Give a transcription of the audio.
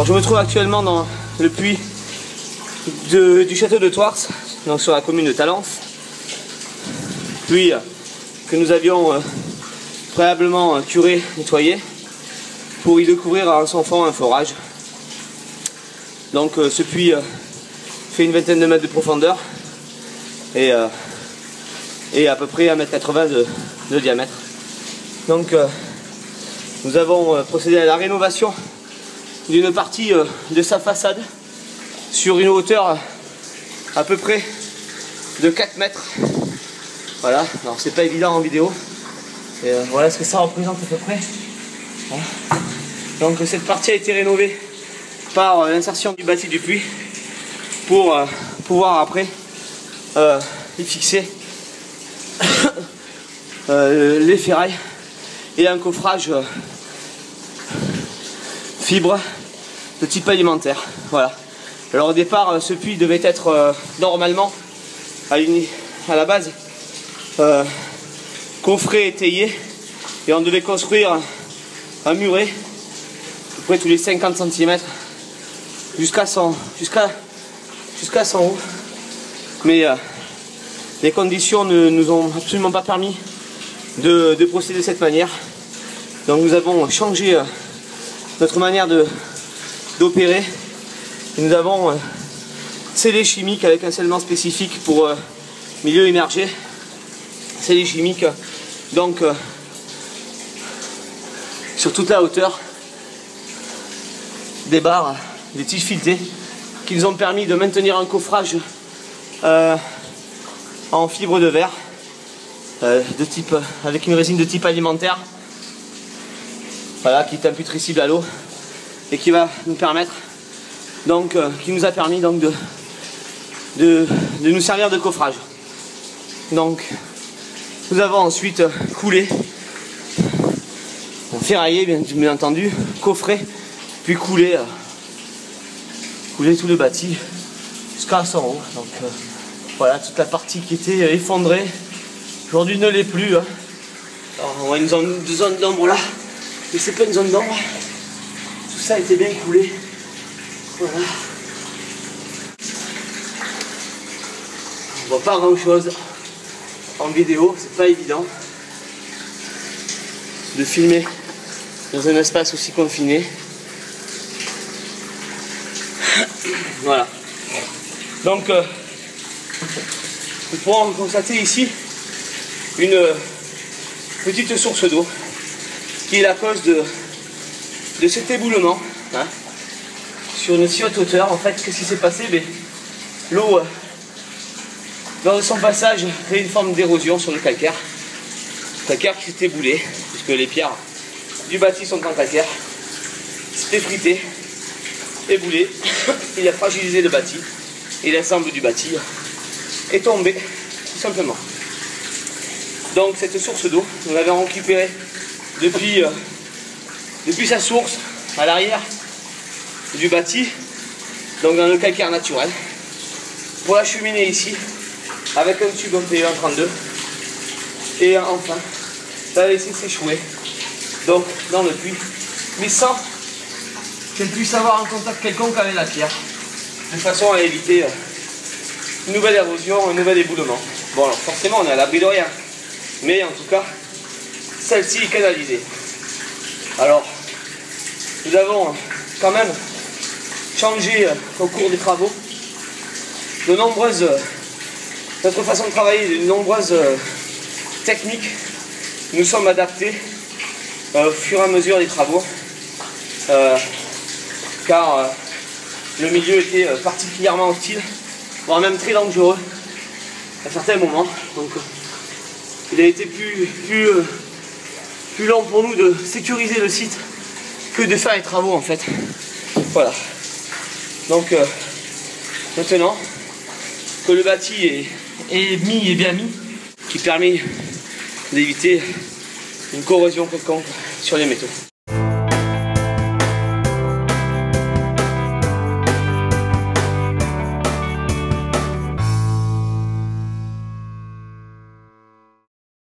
Alors je me trouve actuellement dans le puits du château de Thouars, donc sur la commune de Talence. Puits que nous avions préalablement curé, nettoyé, pour y découvrir à son fond un forage. Donc ce puits fait une vingtaine de mètres de profondeur et à peu près 1,80 m de diamètre. Donc nous avons procédé à la rénovation d'une partie de sa façade sur une hauteur à peu près de 4 mètres. Voilà, alors c'est pas évident en vidéo. Et voilà ce que ça représente à peu près. Voilà. Donc cette partie a été rénovée par l'insertion du bâti du puits pour pouvoir après y fixer les ferrailles et un coffrage fibre de type alimentaire. Voilà. Alors au départ, ce puits devait être normalement à la base coffré étayé, et on devait construire un muret à peu près tous les 50 cm jusqu'à son haut. Mais les conditions ne nous ont absolument pas permis de procéder de cette manière. Donc nous avons changé notre manière d'opérer. Nous avons scellé chimique avec un scellement spécifique pour milieu immergé. Scellé chimique, donc sur toute la hauteur des barres, des tiges filetées qui nous ont permis de maintenir un coffrage en fibre de verre avec une résine de type alimentaire, voilà, qui est imputrescible à l'eau et qui va nous permettre donc qui nous a permis donc de nous servir de coffrage. Donc nous avons ensuite coulé, ferraillé bien entendu, coffré, puis coulé tout le bâti jusqu'à son haut. Donc voilà, toute la partie qui était effondrée aujourd'hui ne l'est plus. Alors, on voit une zone d'ombre là, mais c'est pas une zone d'ombre. Tout ça a été bien coulé. Voilà. On voit pas grand chose en vidéo, c'est pas évident de filmer dans un espace aussi confiné. Voilà. Donc nous pourrons constater ici une petite source d'eau qui est la cause de cet éboulement, hein, sur une si haute hauteur. En fait, qu'est-ce qui s'est passé? L'eau, lors de son passage, crée une forme d'érosion sur le calcaire. Calcaire qui s'est éboulé, puisque les pierres du bâti sont en calcaire. S'est effrité, éboulé, il a fragilisé le bâti, et l'ensemble du bâti est tombé, tout simplement. Donc cette source d'eau, nous l'avons récupérée depuis sa source, à l'arrière du bâti, donc dans le calcaire naturel, pour l'acheminer ici, avec un tube en PE132, et enfin, la laisser s'échouer, donc dans le puits, mais sans qu'elle puisse avoir un contact quelconque avec la pierre, de façon à éviter une nouvelle érosion, un nouvel éboulement. Bon, alors forcément on est à l'abri de rien, mais en tout cas celle-ci est canalisée. Alors nous avons quand même changé au cours des travaux notre façon de travailler, de nombreuses techniques. Nous sommes adaptés au fur et à mesure des travaux, car le milieu était particulièrement hostile, voire même très dangereux à certains moments. Donc il a été plus long pour nous de sécuriser le site que de faire les travaux en fait. Voilà. Donc maintenant que le bâti est bien mis, qui permet d'éviter une corrosion quelconque sur les métaux.